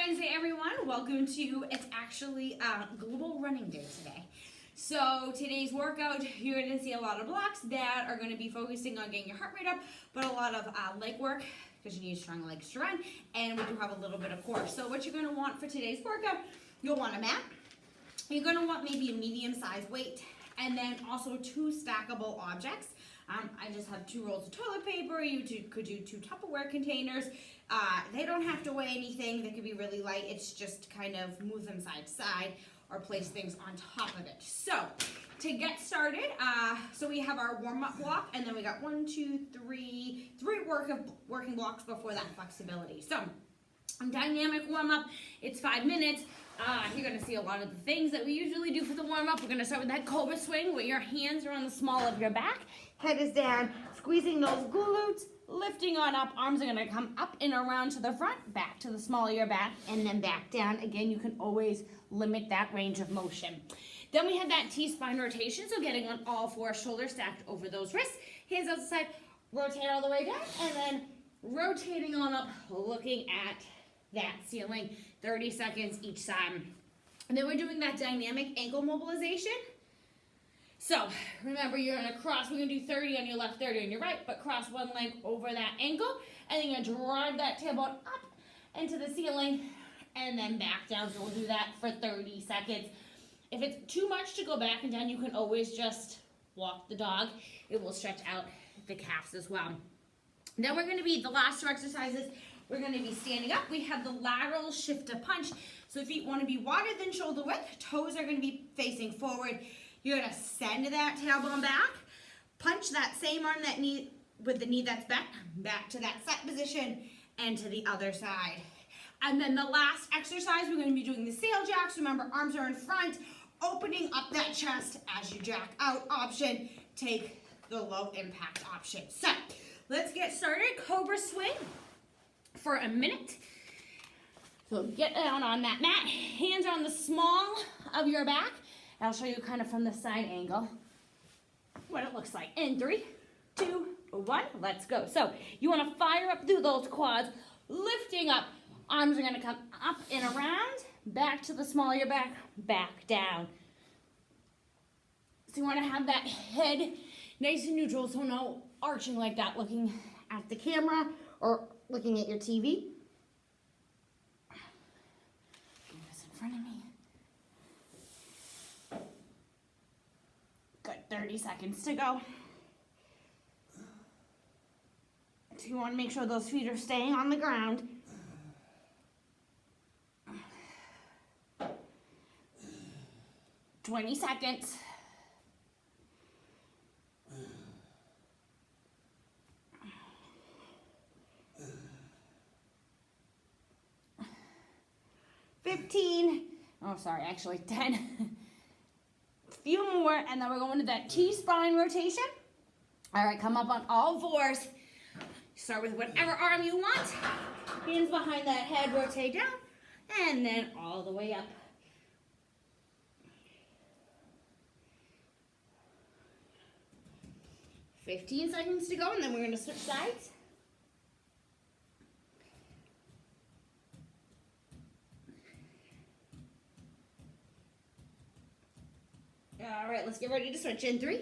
Wednesday, everyone. Welcome to, it's actually Global Running Day today. So today's workout, you're going to see a lot of blocks that are going to be focusing on getting your heart rate up, but a lot of leg work because you need strong legs to run, and we do have a little bit of core. So what you're going to want for today's workout, you'll want a mat. You're going to want maybe a medium-sized weight, and then also 2 stackable objects. I just have 2 rolls of toilet paper. You could do 2 Tupperware containers. They don't have to weigh anything. They could be really light. It's just kind of move them side to side or place things on top of it. So to get started, so we have our warm-up block, and then we got 1, 2, 3 working blocks before that flexibility. So dynamic warm-up, it's 5 minutes. You're going to see a lot of the things that we usually do for the warm-up. We're going to start with that cobra swing where your hands are on the small of your back. Head is down, squeezing those glutes, lifting on up. Arms are going to come up and around to the front, back to the small of your back, and then back down. Again, you can always limit that range of motion. Then we have that T-spine rotation, so getting on all 4, shoulders stacked over those wrists. Hands out the side, rotate all the way down, and then rotating on up, looking at that ceiling, 30 seconds each side. And then we're doing that dynamic ankle mobilization. So remember, you're gonna cross, we're gonna do 30 on your left, 30 on your right, but cross one leg over that ankle, and then you're gonna drive that tailbone up into the ceiling, and then back down. So we'll do that for 30 seconds. If it's too much to go back and down, you can always just walk the dog. It will stretch out the calves as well. Then we're gonna be, the last 2 exercises, we're going to be standing up. We have the lateral shift to punch. So feet want to be wider than shoulder width. Toes are going to be facing forward. You're going to send that tailbone back. Punch that same arm, that knee, with the knee that's back to that set position, and to the other side. And then the last exercise, we're going to be doing the sail jacks. Remember, arms are in front, opening up that chest as you jack out option. Take the low impact option. So let's get started. Cobra swing for a minute. So get down on that mat, hands on the small of your back. I'll show you kind of from the side angle what it looks like. In 3, 2, 1, let's go. So you want to fire up through those quads, lifting up. Arms are going to come up and around, back to the small of your back, back down. So you want to have that head nice and neutral, so no arching like that, looking at the camera or looking at your TV. This in front of me. Good, 30 seconds to go. So you want to make sure those feet are staying on the ground. "20 seconds. Oh, sorry, actually 10. A few more, and then we're going to that T-spine rotation. All right, come up on all 4s. Start with whatever arm you want. Hands behind that head, rotate down, and then all the way up. "15 seconds to go, and then we're going to switch sides. All right, let's get ready to switch in 3,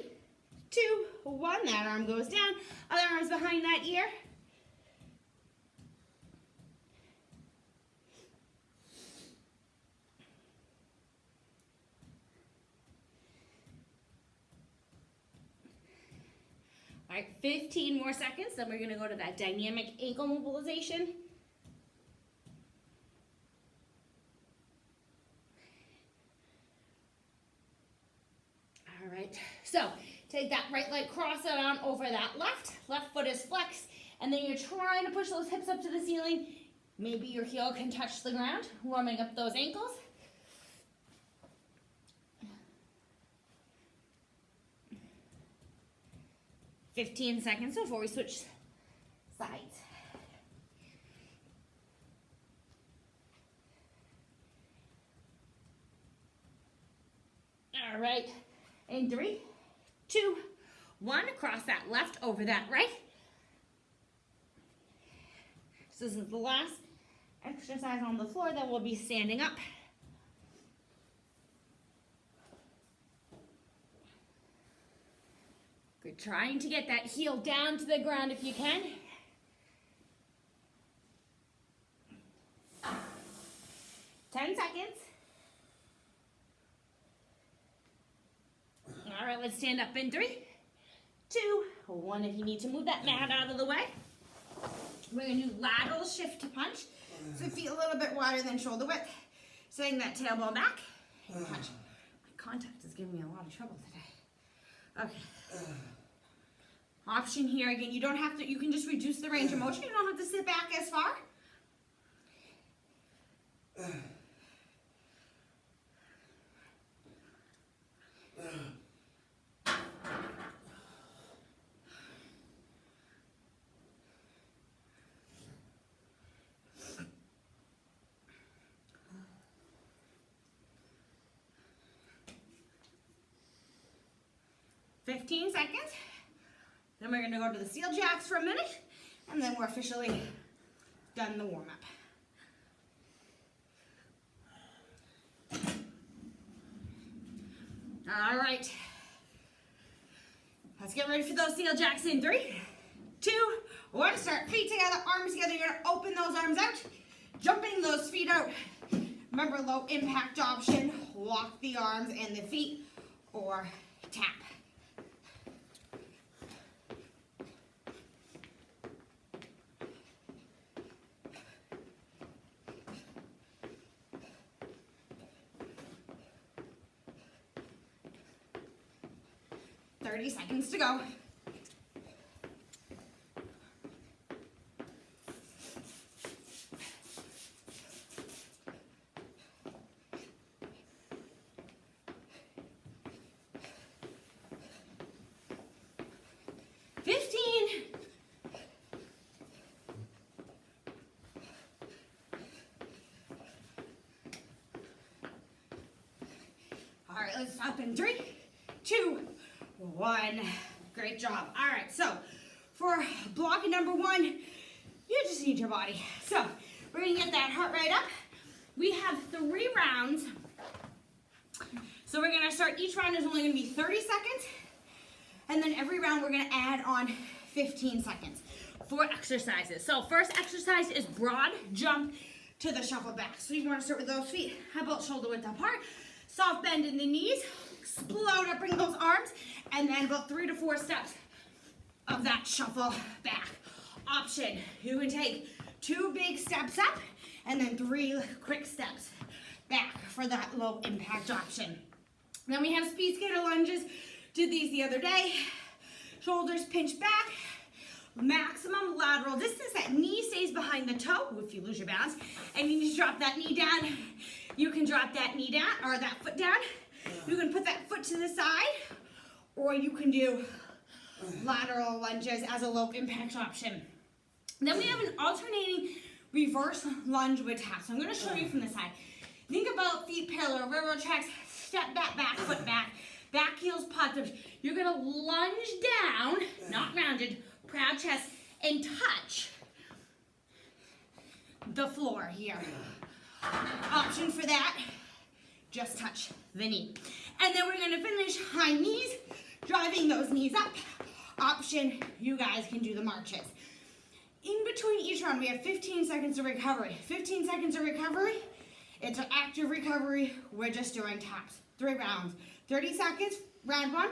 2, 1. That arm goes down. Other arm's behind that ear. All right, 15 more seconds. Then we're going to go to that dynamic ankle mobilization. All right, so take that right leg, cross it on over that left. Left foot is flexed, and then you're trying to push those hips up to the ceiling. Maybe your heel can touch the ground, warming up those ankles. "15 seconds before we switch sides. All right. In 3, 2, 1. Cross that left over that right. So this is the last exercise on the floor, then we'll be standing up. Good, trying to get that heel down to the ground if you can. 10 seconds. All right, let's stand up in 3, 2, 1. If you need to move that mat out of the way. We're gonna do lateral shift to punch. So feet a little bit wider than shoulder width. Setting that tailbone back and punch. My contact is giving me a lot of trouble today. Okay. Option here, again, you don't have to, you can just reduce the range of motion. You don't have to sit back as far. 15 seconds. Then we're gonna go to the seal jacks for a minute, and then we're officially done the warm-up. All right. Let's get ready for those seal jacks in 3, 2, 1. Start feet together, arms together. You're gonna open those arms out, jumping those feet out. Remember, low impact option. Walk the arms and the feet, or tap. Thirty seconds to go. All right, let's stop in 3, 2, 1. Great job. All right, so for block number 1, you just need your body. So we're gonna get that heart rate up. We have 3 rounds. So we're gonna start, each round is only gonna be 30 seconds. And then every round we're gonna add on 15 seconds for exercises. So first exercise is broad jump to the shuffle back. So you wanna start with those feet about shoulder width apart. Soft bend in the knees, explode up, bring those arms, and then about 3 to 4 steps of that shuffle back. Option, you can take 2 big steps up and then 3 quick steps back for that low impact option. Then we have speed skater lunges. Did these the other day. Shoulders pinch back, maximum lateral distance. That knee stays behind the toe if you lose your balance, and you need to drop that knee down. You can drop that knee down, or that foot down. You can put that foot to the side, or you can do lateral lunges as a low impact option. Then we have an alternating reverse lunge with taps. So I'm going to show you from the side. Think about feet parallel, railroad tracks, step back, back foot back, back heels popped up. You're going to lunge down, not rounded, proud chest, and touch the floor here. Option for that, just touch the knee. And then we're gonna finish high knees, driving those knees up. Option, you guys can do the marches. In between each round, we have 15 seconds of recovery. 15 seconds of recovery, it's an active recovery. We're just doing taps. 3 rounds, 30 seconds, round 1,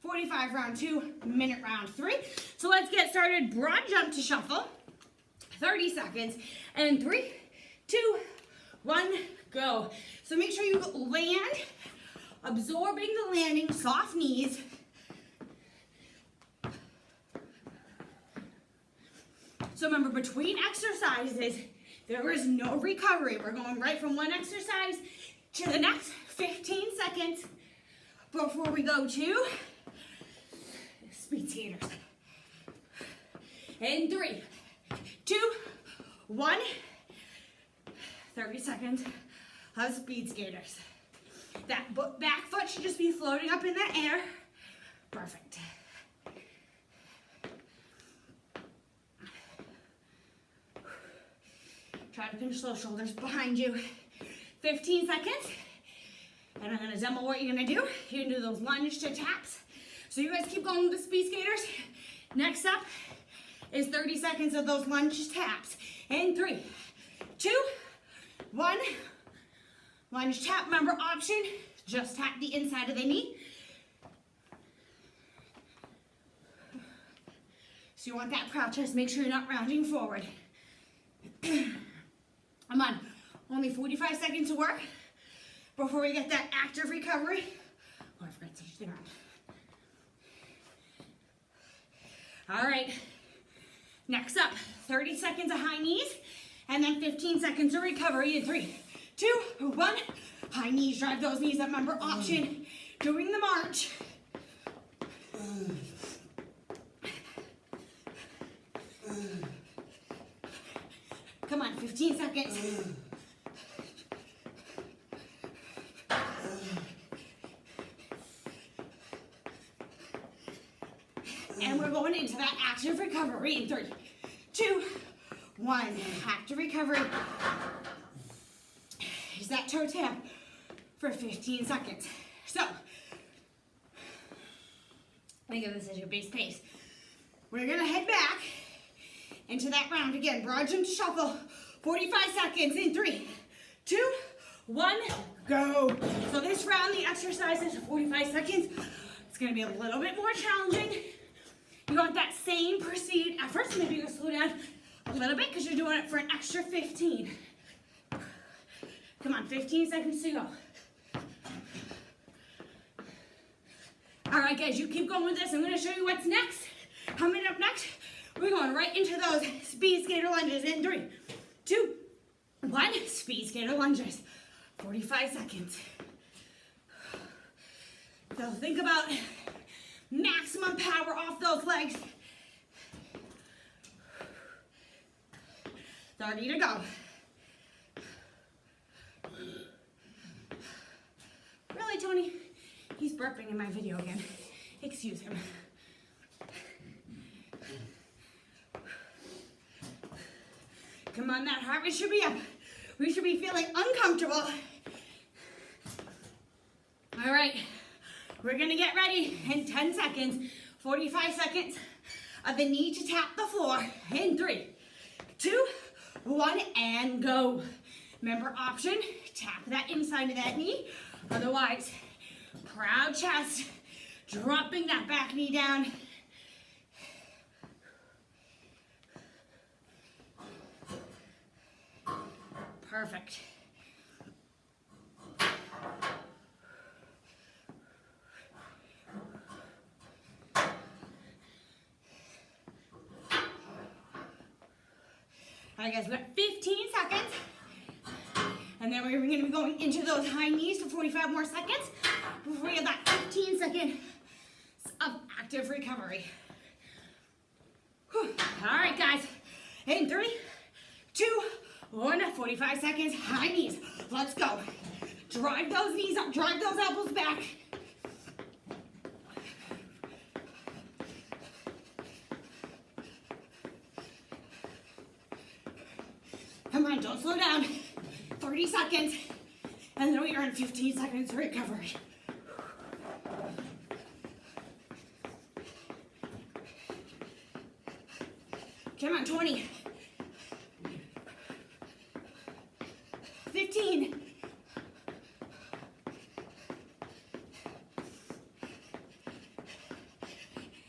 45 round 2, minute round 3. So let's get started. Broad jump to shuffle, 30 seconds, and 3, 2, 1, go. So make sure you land, absorbing the landing, soft knees. So remember, between exercises, there is no recovery. We're going right from one exercise to the next. 15 seconds before we go to speed skaters. In 3, 2, 1. 30 seconds of speed skaters. That back foot should just be floating up in the air. Perfect. Try to pinch those shoulders behind you. 15 seconds. And I'm gonna demo what you're gonna do. You're gonna do those lunge to taps. So you guys keep going with the speed skaters. Next up is 30 seconds of those lunge taps. In 3, 2, 1. Lunge tap, remember option, just tap the inside of the knee. So you want that proud chest, make sure you're not rounding forward. Come on, only 45 seconds to work before we get that active recovery. Oh, I forgot to touch the ground. All right, next up, 30 seconds of high knees, and then 15 seconds of recovery in 3, 2, 1. High knees, drive those knees up, remember option, doing the march. Come on, 15 seconds. And we're going into that active recovery in 3, 2, 1. Active recovery. Is that toe tap for 15 seconds. So, think of this as your base pace. We're gonna head back into that round again. Broad jump to shuffle. 45 seconds in 3, 2, 1, go. So this round, the exercise is 45 seconds. It's gonna be a little bit more challenging. You want that same perceived effort, so maybe you'll slow down a little bit because you're doing it for an extra 15. Come on, 15 seconds to go. All right, guys, you keep going with this. I'm gonna show you what's next. Coming up next, we're going right into those speed skater lunges in 3, 2, 1. Speed skater lunges, 45 seconds. So think about maximum power off those legs. 30 to go. Really, Tony? He's burping in my video again. Excuse him. Come on, that heart rate should be up. We should be feeling uncomfortable. All right, we're gonna get ready in 10 seconds, 45 seconds of the knee to tap the floor in 3, 2, 1, and go. Remember option, tap that inside of that knee. Otherwise, proud chest, dropping that back knee down. Perfect. All right, guys, we've got 15 seconds. And then we're gonna be going into those high knees for 45 more seconds before we have that 15 seconds of active recovery. Whew. All right, guys, in 3, 2, 1, 45 seconds, high knees. Let's go. Drive those knees up, drive those elbows back. Come on, don't slow down. 30 seconds, and then we are in 15 seconds of recovery. Come on, 20. 15.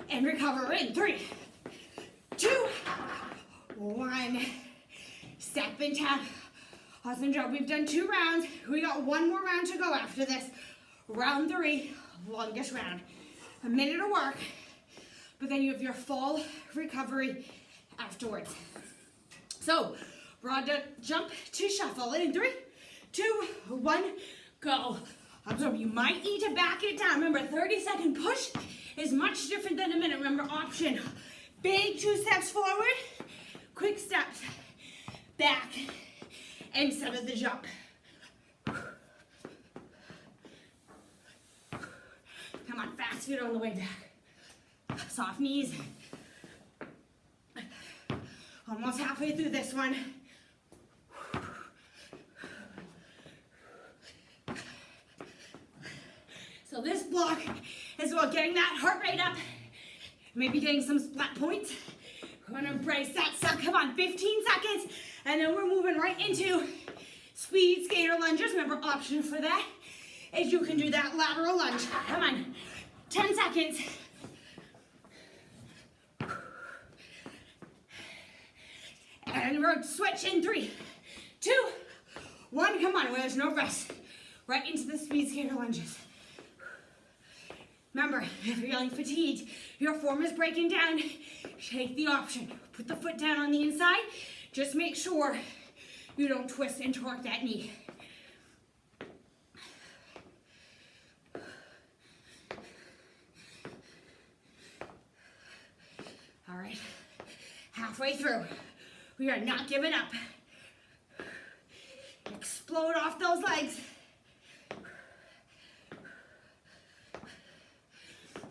And recover in 3, 2, 1. Step and tap. Awesome job. We've done 2 rounds. We got 1 more round to go after this. Round 3, longest round. A minute of work, but then you have your full recovery afterwards. So, broad jump to shuffle in 3, 2, 1, go. Observe, you might need to back it down. Remember, 30-second push is much different than a minute. Remember, option, big 2 steps forward, quick steps back instead of the jump. Come on, fast feet on the way back. Soft knees. Almost halfway through this one. So this block is about getting that heart rate up, maybe getting some splat points. We're gonna brace that suck. Come on, 15 seconds, and then we're moving right into speed skater lunges. Remember, option for that is you can do that lateral lunge. Come on, 10 seconds. And we're switch in 3, 2, 1. Come on, there's no rest. Right into the speed skater lunges. Remember, if you're feeling fatigued, your form is breaking down, take the option. Put the foot down on the inside. Just make sure you don't twist and torque that knee. All right, halfway through. We are not giving up. Explode off those legs.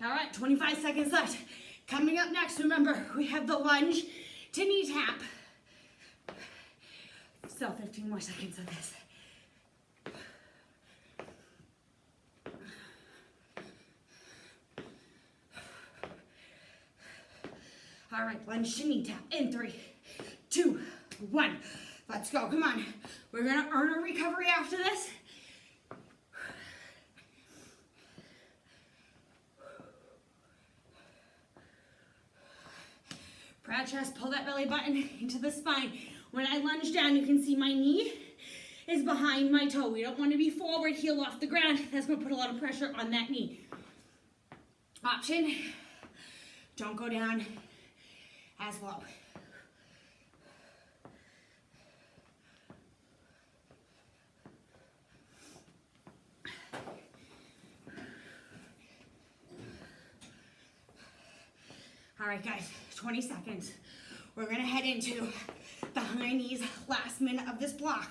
All right, 25 seconds left. Coming up next, remember, we have the lunge to knee tap. Still 15 more seconds of this. All right, lunge to knee tap in 3, 2, 1. Let's go, come on. We're gonna earn a recovery after this. Proud chest, pull that belly button into the spine. When I lunge down, you can see my knee is behind my toe. We don't want to be forward, heel off the ground. That's gonna put a lot of pressure on that knee. Option, don't go down as low. All right, guys, 20 seconds. We're gonna head into the high knees last minute of this block.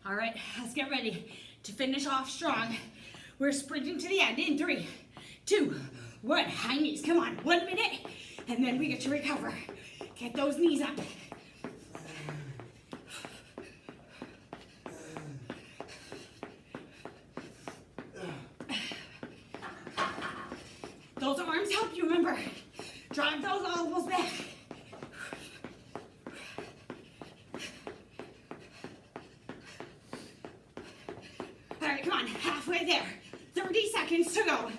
All right, let's get ready to finish off strong. We're sprinting to the end in 3, 2, 1. High knees, come on, 1 minute, and then we get to recover. Get those knees up. Those arms help you, remember. Drive those elbows back. All right, come on, halfway there. 30 seconds to go.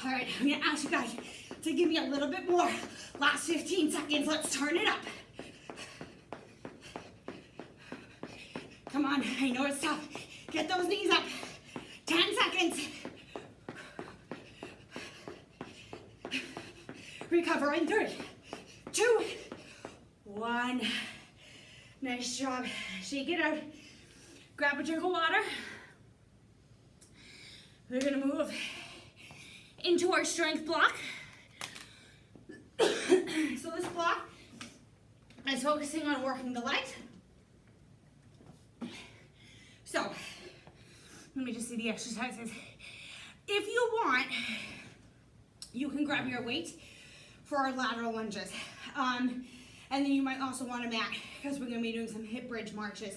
All right, I'm gonna ask you guys to give me a little bit more. Last 15 seconds, let's turn it up. Come on, I know it's tough. Get those knees up. 10 seconds. Recover in 3, 2, 1. Nice job. Shake it out. Grab a drink of water. We're gonna move into our strength block. So this block is focusing on working the legs. So, let me just see the exercises. If you want, you can grab your weight for our lateral lunges. And then you might also want a mat because we're gonna be doing some hip bridge marches.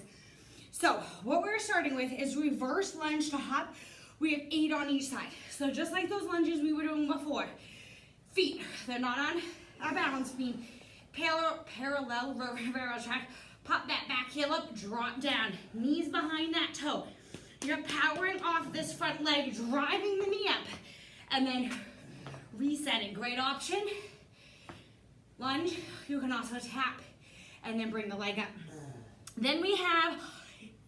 So, what we're starting with is reverse lunge to hop. We have 8 on each side. So just like those lunges we were doing before. Feet, they're not on a balance beam. Parallel railroad track. Pop that back heel up, drop down. Knees behind that toe. You're powering off this front leg, driving the knee up. And then resetting. Great option. Lunge. You can also tap and then bring the leg up. Then we have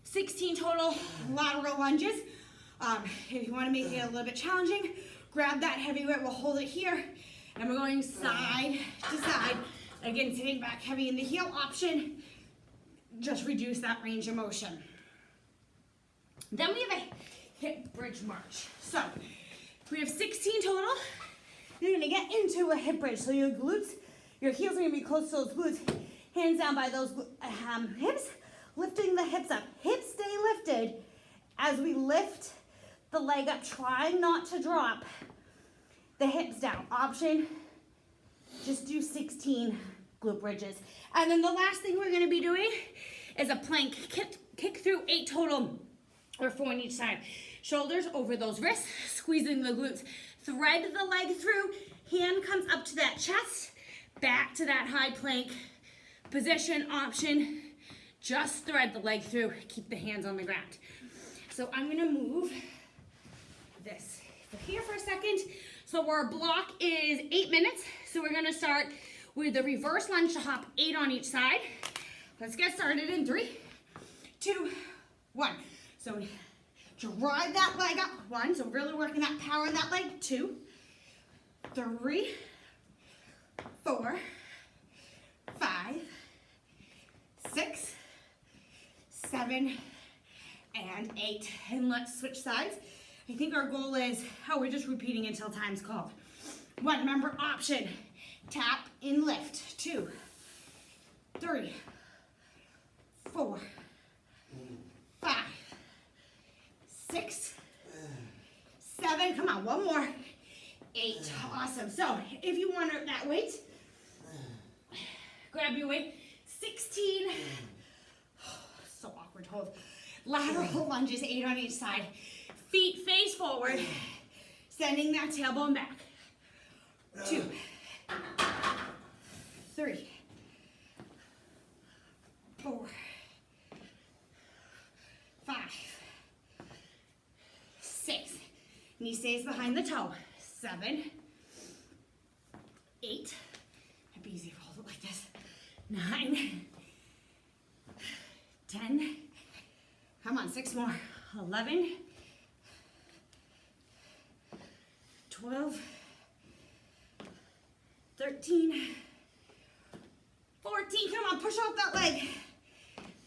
16 total lateral lunges. If you want to make it a little bit challenging, grab that heavy weight. We'll hold it here. And we're going side to side. Again, sitting back heavy in the heel option. Just reduce that range of motion. Then we have a hip bridge march. So we have 16 total. You're gonna get into a hip bridge. So your glutes, your heels are gonna be close to those glutes. Hands down by those hips, lifting the hips up. Hips stay lifted As we lift the leg up, trying not to drop the hips down. Option, just do 16 glute bridges. And then the last thing we're gonna be doing is a plank kick through 8 total, or 4 on each side. Shoulders over those wrists, squeezing the glutes. Thread the leg through, hand comes up to that chest, back to that high plank position. Option, just thread the leg through, keep the hands on the ground. So I'm gonna move this here for a second. So our block is 8 minutes. So we're gonna start with the reverse lunge to hop 8 on each side. Let's get started in 3, 2, 1. So drive that leg up, 1. So really working that power in that leg, 2, 3, 4, 5, 6, 7, and 8. And let's switch sides. I think our goal is, we're just repeating until time's called. 1, remember option, tap and lift. 2, 3, 4, 5, 6, 7, come on, 1 more, 8, awesome. So if you want that weight, grab your weight, 16, so awkward, hold. Lateral lunges, 8 on each side. Feet face forward, sending that tailbone back. 2, 3, 4, 5, 6. Knee stays behind the toe. 7, 8. It'd be easy to hold it like this. 9, 10. Come on, 6 more. 11, 12, 13, 14. Come on, push out that leg.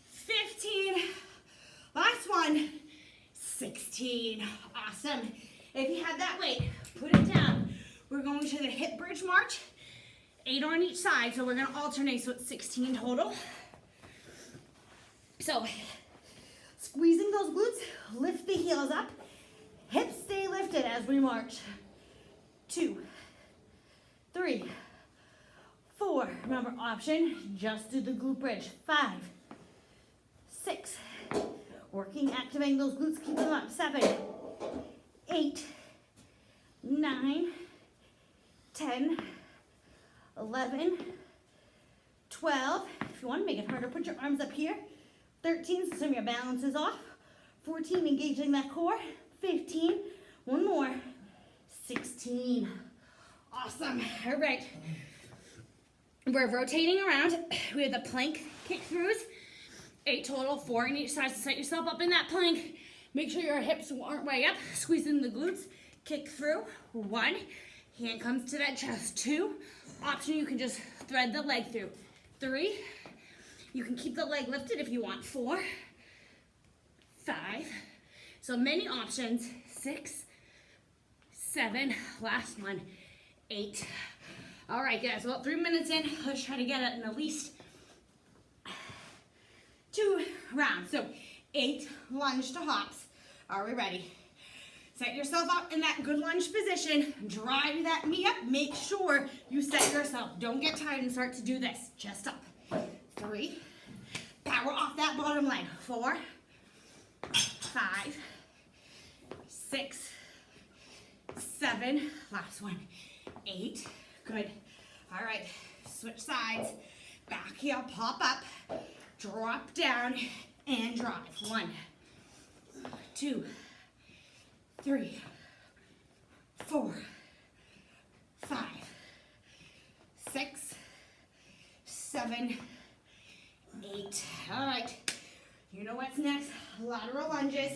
15. Last one. 16. Awesome. If you have that weight, put it down. We're going to the hip bridge march. 8 on each side, so we're going to alternate, so it's 16 total. So, squeezing those glutes, lift the heels up. Hips stay lifted as we march. 2, 3, 4. Remember, option, just do the glute bridge. 5, 6. Working, activating those glutes, keep them up. 7, 8, 9, 10, 11, 12. If you want to make it harder, put your arms up here. 13, so some of your balance is off. 14, engaging that core. 15, 1 more. 16. Awesome. All right. We're rotating around. We have the plank kick throughs. 8 total, 4 on each side. So set yourself up in that plank. Make sure your hips aren't way up. Squeezing the glutes. Kick through. 1. Hand comes to that chest. 2. Option, you can just thread the leg through. 3. You can keep the leg lifted if you want. 4. 5. So many options. 6. 7. Last one. 8. All right, guys. Well, 3 minutes in. Let's try to get it in at least 2 rounds. So 8 lunge to hops. Are we ready? Set yourself up in that good lunge position. Drive that knee up. Make sure you set yourself. Don't get tired and start to do this. Chest up. 3. Power off that bottom leg. 4. 5. 6. 7. Last one. 8. Good. All right. Switch sides. Back heel. Pop up. Drop down and drive. 1, 2, 3, 4, 5, 6, 7, 8. All right. You know what's next? Lateral lunges.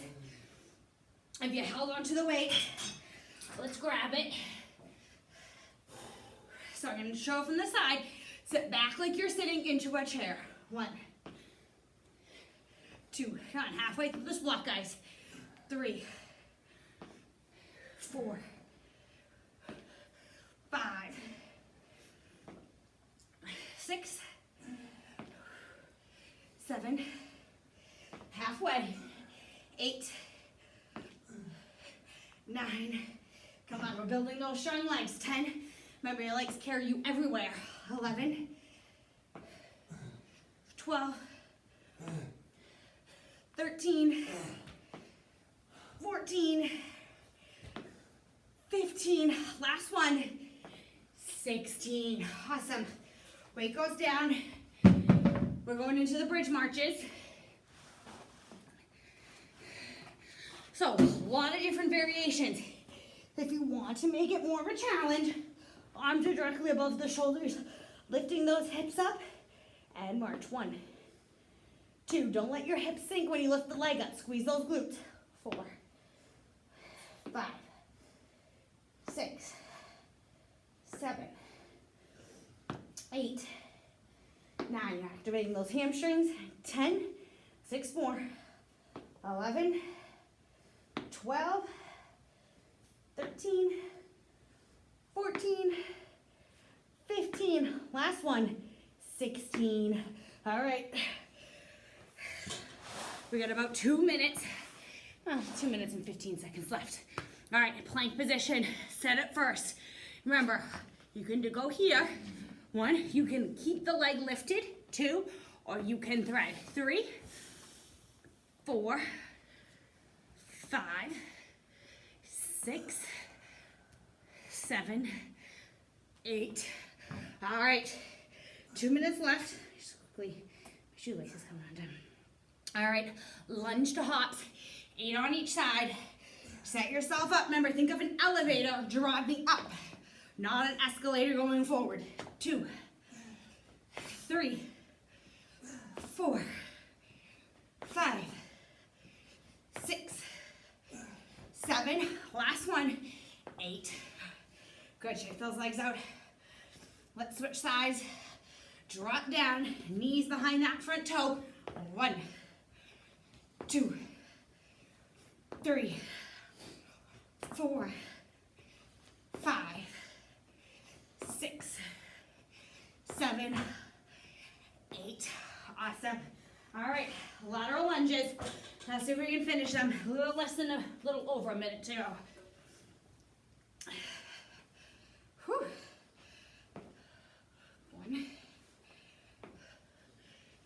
If you held onto the weight, let's grab it. So I'm going to show from the side. Sit back like you're sitting into a chair. 1, 2. Come on, halfway through this block, guys. 3, 4, 5, 6, 7, halfway, 8, 9. Come on, we're building those strong legs. 10. Remember, your legs carry you everywhere. 11. 12. 13. 14. 15. Last one. 16. Awesome. Weight goes down. We're going into the bridge marches. So, a lot of different variations. If you want to make it more of a challenge, arms are directly above the shoulders, lifting those hips up, and march. 1, 2, don't let your hips sink when you lift the leg up. Squeeze those glutes. 4, 5, 6, 7, 8, 9. You're activating those hamstrings. 10, 6 more. 11, 12, 13, 14, 15. Last one. 16. All right. We got about 2 minutes. 2 minutes and 15 seconds left. All right, plank position. Set it first. Remember, you can go here. 1, you can keep the leg lifted. 2, or you can thread. 3, 4, 5, 6, 7, 8. All right, 2 minutes left. Just quickly, my shoelace is coming undone. All right, lunge to hops, 8 on each side. Set yourself up. Remember, think of an elevator driving up, not an escalator going forward. 2, 3, 4, 5, 6, 7. Last one. 8. Good. Shake those legs out. Let's switch sides. Drop down. Knees behind that front toe. 1, 2, 3, 4, 5, 6, 7, 8. Awesome. All right, lateral lunges. Let's see if we can finish them. A little over a minute to go. Whew. 1,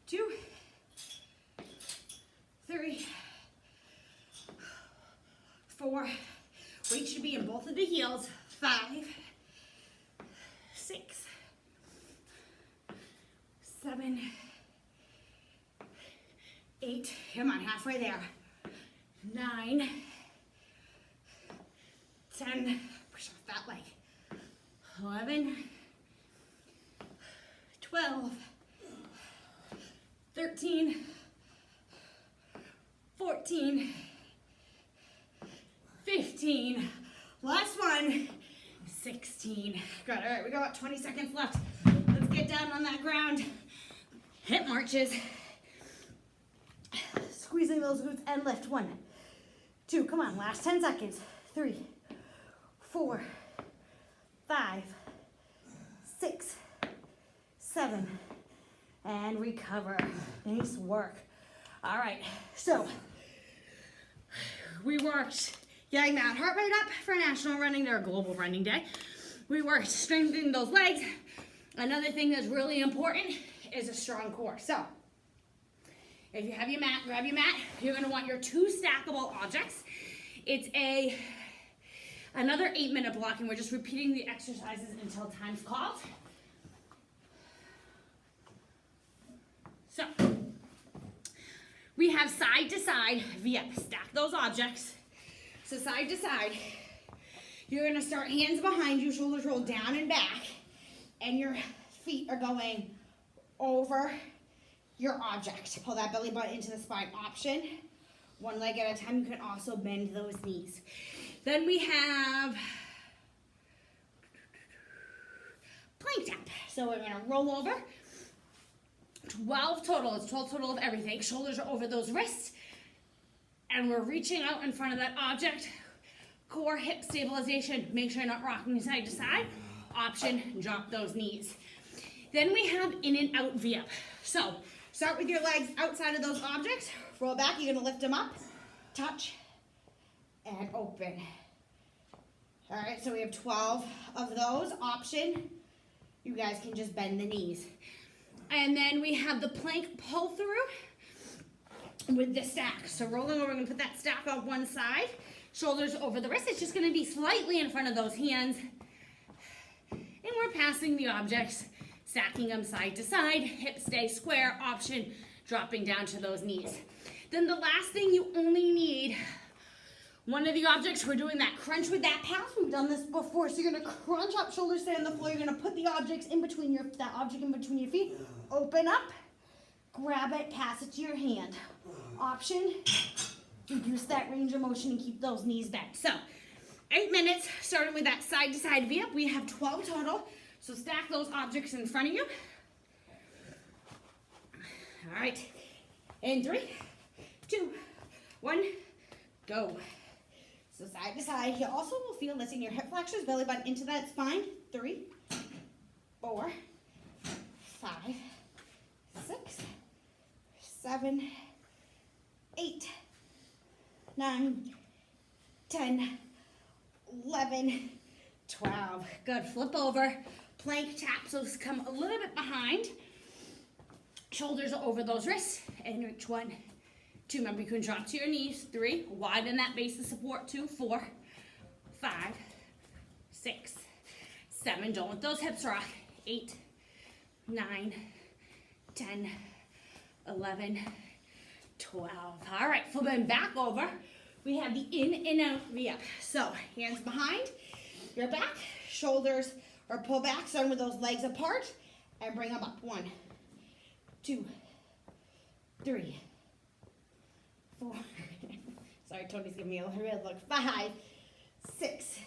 2, 3, 4. Weight should be in both of the heels. 5, 6, 7, 8. Come on, halfway there. 9, 10. Push off that leg. 11, 12, 13, 14, 15. Last one. 16. Good. All right, we got about 20 seconds left. Let's get down on that ground. Hip marches. Squeezing those glutes and lift. 1, 2. Come on. Last 10 seconds. 3, 4, 5, 6, 7, and recover. Nice work. All right. So we worked getting that heart rate up for National Running Day or Global Running Day. We worked strengthening those legs. Another thing that's really important is a strong core. So if you have your mat, grab your mat. You're going to want your 2 stackable objects. It's another 8-minute block, and we're just repeating the exercises until time's called. So we have side to side V-up. Stack those objects. So side to side, you're gonna start hands behind you, shoulders roll down and back, and your feet are going over your object. Pull that belly button into the spine. Option, 1 leg at a time. You can also bend those knees. Then we have plank tap. So we're gonna roll over. 12 total. It's 12 total of everything. Shoulders are over those wrists. And we're reaching out in front of that object. Core, hip stabilization. Make sure you're not rocking side to side. Option, drop those knees. Then we have in and out V-up. So start with your legs outside of those objects. Roll back. You're going to lift them up. Touch. And open. All right, so we have 12 of those. Option, you guys can just bend the knees. And then we have the plank pull through with the stack. So rolling over, we're gonna put that stack on one side, shoulders over the wrist. It's just gonna be slightly in front of those hands. And we're passing the objects, stacking them side to side, hips stay square. Option, dropping down to those knees. Then the last thing, you only need one of the objects. We're doing that crunch with that pass. We've done this before. So you're gonna crunch up, shoulders stay on the floor. You're gonna put the objects in between that object in between your feet. Open up, grab it, pass it to your hand. Option, reduce that range of motion and keep those knees bent. So 8 minutes, starting with that side to side V up. We have 12 total. So stack those objects in front of you. All right, in 3, 2, 1, go. So side to side. You also will feel this in your hip flexors, belly button into that spine. 3, 4, 5, 6, 7, 8, 9, 10, 11, 12. Good. Flip over. Plank tap. So just come a little bit behind. Shoulders over those wrists. And reach 1, 2. Remember, you can drop to your knees. 3. Widen that base of support. 2, 4, 5, 6, 7. Don't let those hips rock. 8, 9, 10, 11, 12. All right, flip them back over. We have the in and out V up. So hands behind your back, shoulders or pull back, starting with those legs apart, and bring them up. 1, 2, 3, 4. Sorry, Tony's giving me a red look. 5, 6,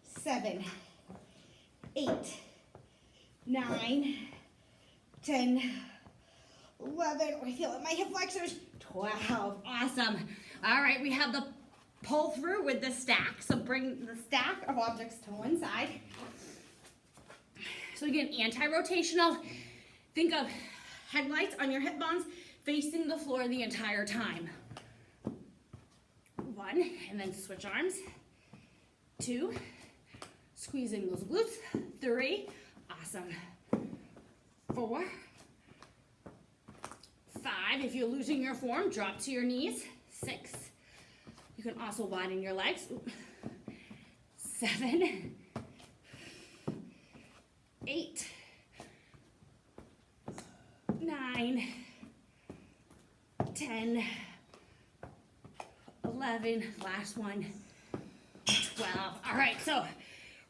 7, 8, 9, 10, 11. I feel it in my hip flexors. 12. Awesome. All right, we have the pull through with the stack. So bring the stack of objects to one side. So again, anti-rotational. Think of headlights on your hip bones facing the floor the entire time. 1, and then switch arms. 2, squeezing those glutes. 3, awesome. 4, 5, if you're losing your form, drop to your knees. 6, you can also widen your legs. 7, 8, 9, 10, 11, last one, 12. All right, so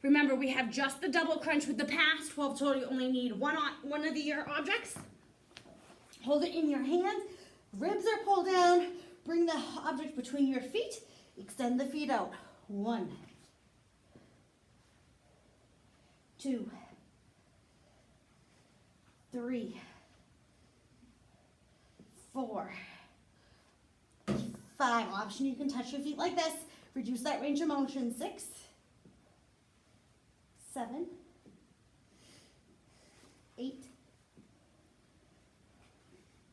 remember, we have just the double crunch with the pass. 12 total. You only need one of your objects. Hold it in your hand. Ribs are pulled down. Bring the object between your feet. Extend the feet out. 1, 2, 3, 4, 5. Option, you can touch your feet like this. Reduce that range of motion. 6, 7, 8,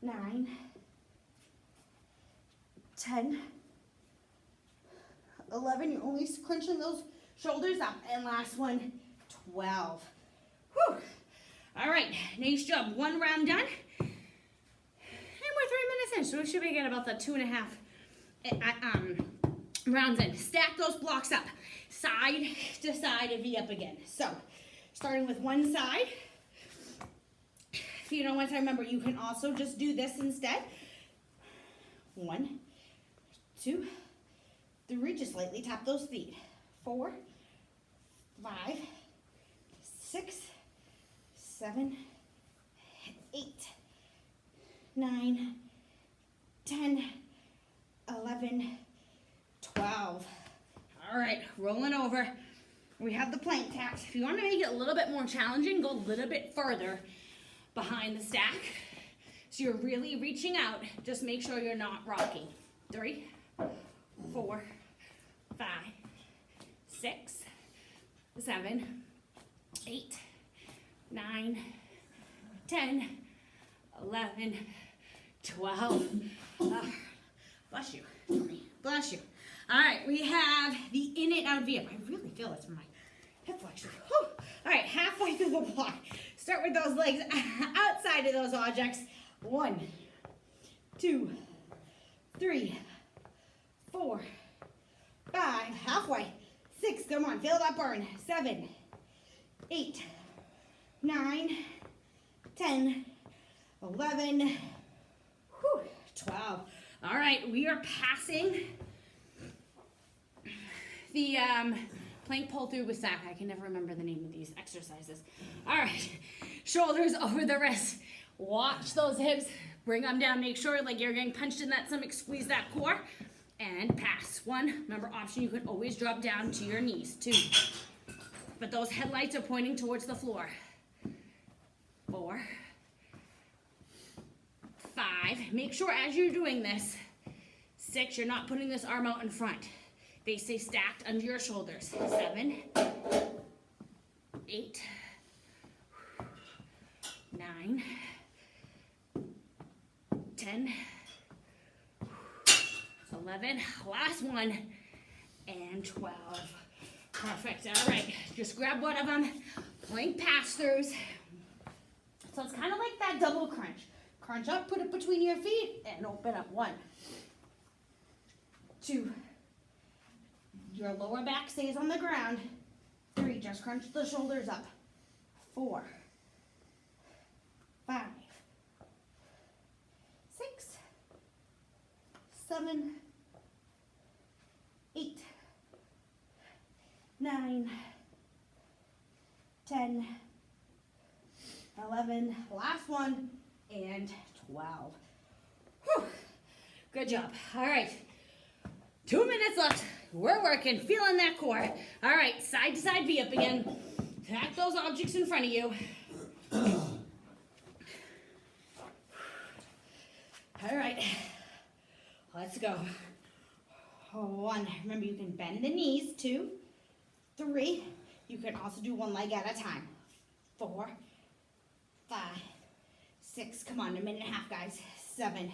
9, 10, 11. You're only crunching those shoulders up. And last one, 12. Whew. All right, nice job. One round done. And we're 3 minutes in, so we should be getting about the 2.5 rounds in. Stack those blocks up, side to side and V up again. So, starting with one side. If you don't want to remember, you can also just do this instead. 1, 2, 3. Just lightly tap those feet. 4, 5, 6, 7, 8, 9, 10, 11, 12. All right, rolling over. We have the plank taps. If you want to make it a little bit more challenging, go a little bit further behind the stack. So you're really reaching out. Just make sure you're not rocking. 3, 4, 5, 6, 7, 8, 9, 10, 11, 12. Bless you. Bless you. All right, we have the in and out V-up. I really feel this from my hip flexion. Whew. All right, halfway through the block. Start with those legs outside of those objects. 1, 2, 3, 4, 5, halfway. 6, come on, feel that burn. 7, 8, 9, 10, 11, 12. All right, we are passing the plank pull through with sack. I can never remember the name of these exercises. All right, shoulders over the wrists. Watch those hips, bring them down. Make sure like you're getting punched in that stomach, squeeze that core, and pass. 1, remember option, you can always drop down to your knees. 2, but those headlights are pointing towards the floor. 4, 5, make sure as you're doing this, 6, you're not putting this arm out in front. They stay stacked under your shoulders. 7, 8, 9, 10, 11, last one, and 12. Perfect, all right, just grab one of them, plank pass-throughs. So it's kind of like that double crunch. Crunch up, put it between your feet, and open up. 1, 2, your lower back stays on the ground. 3, just crunch the shoulders up. 4, 5, 6, 7, 8, 9, 10, 11, last one, and 12. Whew. Good job. All right, 2 minutes left. We're working, feeling that core. All right, side to side V-up again. Tack those objects in front of you. All right, let's go. 1, remember you can bend the knees. 2, 3, you can also do one leg at a time. 4, 5, 6, come on, a minute and a half, guys. 7,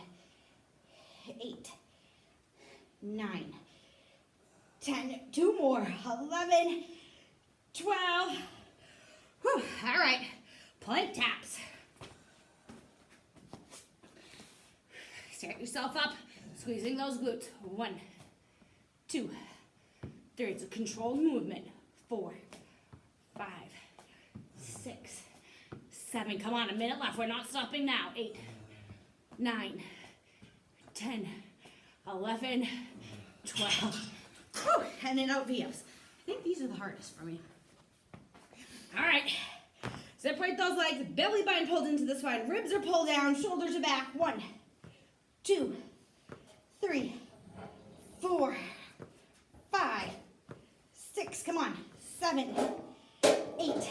8, 9, 10, 2 more, 11, 12. Whew. All right, plank taps. Start yourself up, squeezing those glutes. 1, 2, 3, it's a controlled movement. 4, 5, 6, 7, come on, a minute left, we're not stopping now. 8, 9, 10, 11, 12. Whew. And then out V-ups. I think these are the hardest for me. All right, separate those legs, belly button pulled into the spine, ribs are pulled down, shoulders are back. 1, 2, 3, 4, 5, 6, come on. 7, 8,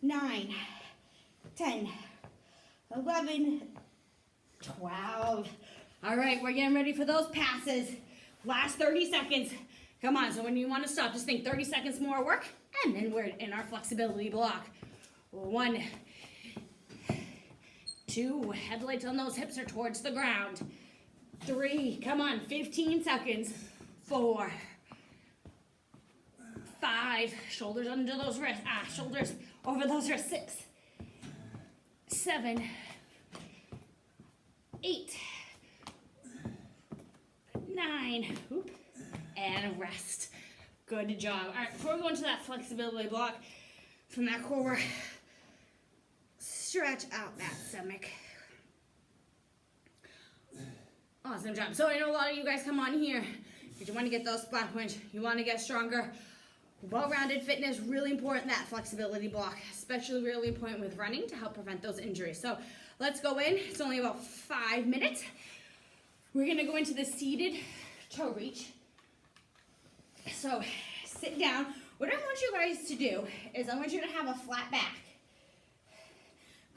9, 10, 11, 12. All right, we're getting ready for those passes. Last 30 seconds. Come on, so when you want to stop, just think 30 seconds more work, and then we're in our flexibility block. 1, 2, headlights on those hips are towards the ground. 3, come on, 15 seconds. 4, 5, shoulders under those wrists, shoulders over those wrists. 6, 7, 8, 9, and rest. Good job. All right, before we go into that flexibility block, from that core work, stretch out that stomach. Awesome job. So I know a lot of you guys come on here because you want to get those spot points, you want to get stronger. Well-rounded fitness, really important, that flexibility block, especially really important with running to help prevent those injuries. So let's go in. It's only about 5 minutes. We're gonna go into the seated toe reach. So sit down. What I want you guys to do is I want you to have a flat back.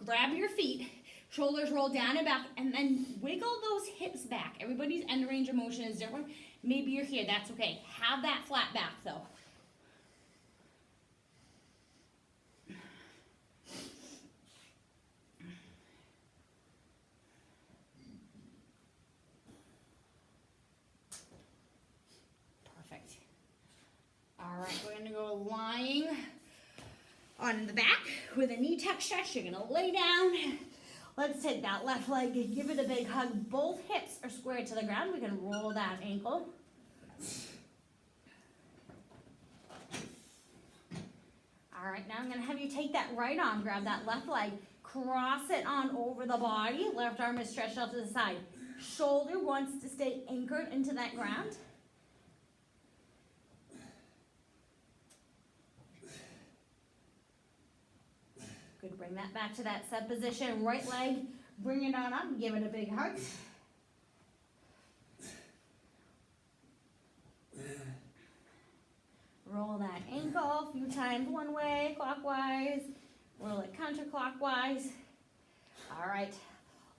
Grab your feet, shoulders roll down and back, and then wiggle those hips back. Everybody's end range of motion is different. Maybe you're here, that's okay. Have that flat back though. on the back with a knee tuck stretch. You're gonna lay down. Let's take that left leg, give it a big hug. Both hips are squared to the ground. We can roll that ankle. All right, now I'm gonna have you take that right arm, grab that left leg, cross it on over the body. Left arm is stretched out to the side. Shoulder wants to stay anchored into that ground. Good, bring that back to that set position. Right leg, bring it on up, give it a big hug. Roll that ankle a few times one way, clockwise. Roll it counterclockwise. All right,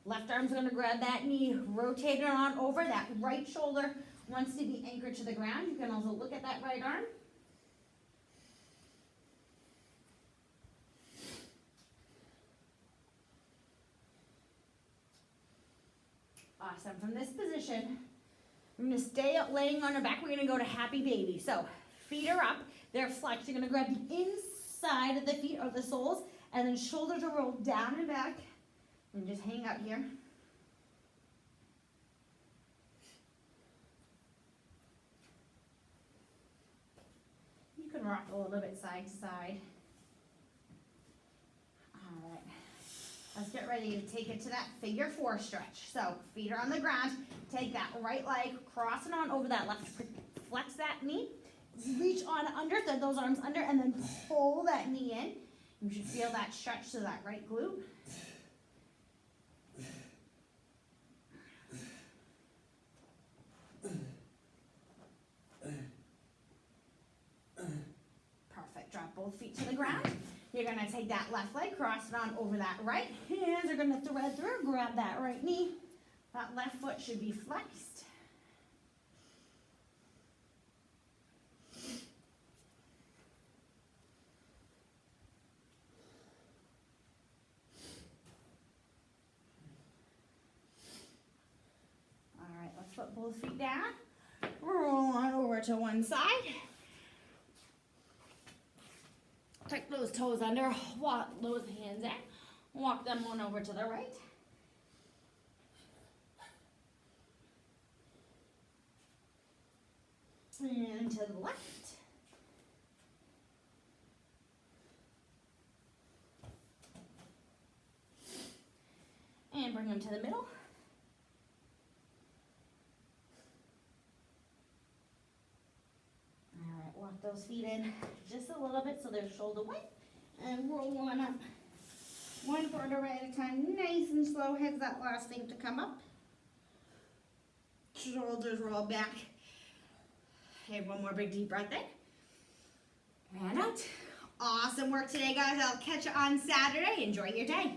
left arm's gonna grab that knee, rotate it on over. That right shoulder wants to be anchored to the ground. You can also look at that right arm. Awesome. From this position, we're going to stay up laying on our back. We're going to go to happy baby. So feet are up. They're flexed. You're going to grab the inside of the feet or the soles, and then shoulders are rolled down and back. And just hang out here. You can rock a little bit side to side. All right. Let's get ready to take it to that figure four stretch. So feet are on the ground. Take that right leg, cross it on over that left. Flex that knee. Reach on under, thread those arms under, and then pull that knee in. You should feel that stretch to that right glute. Perfect. Drop both feet to the ground. You're going to take that left leg, cross it on over that right. Hands are going to thread through, grab that right knee. That left foot should be flexed. All right, let's put both feet down. Roll on over to one side. Tuck those toes under, walk those hands in. Walk them on over to the right. And to the left. And bring them to the middle. All right, walk those feet in just a little bit so they're shoulder width. And roll one up. One vertebrae at a time, nice and slow. Heads that last thing to come up. Shoulders roll back. Okay, one more big deep breath in. And out. Awesome work today, guys. I'll catch you on Saturday. Enjoy your day.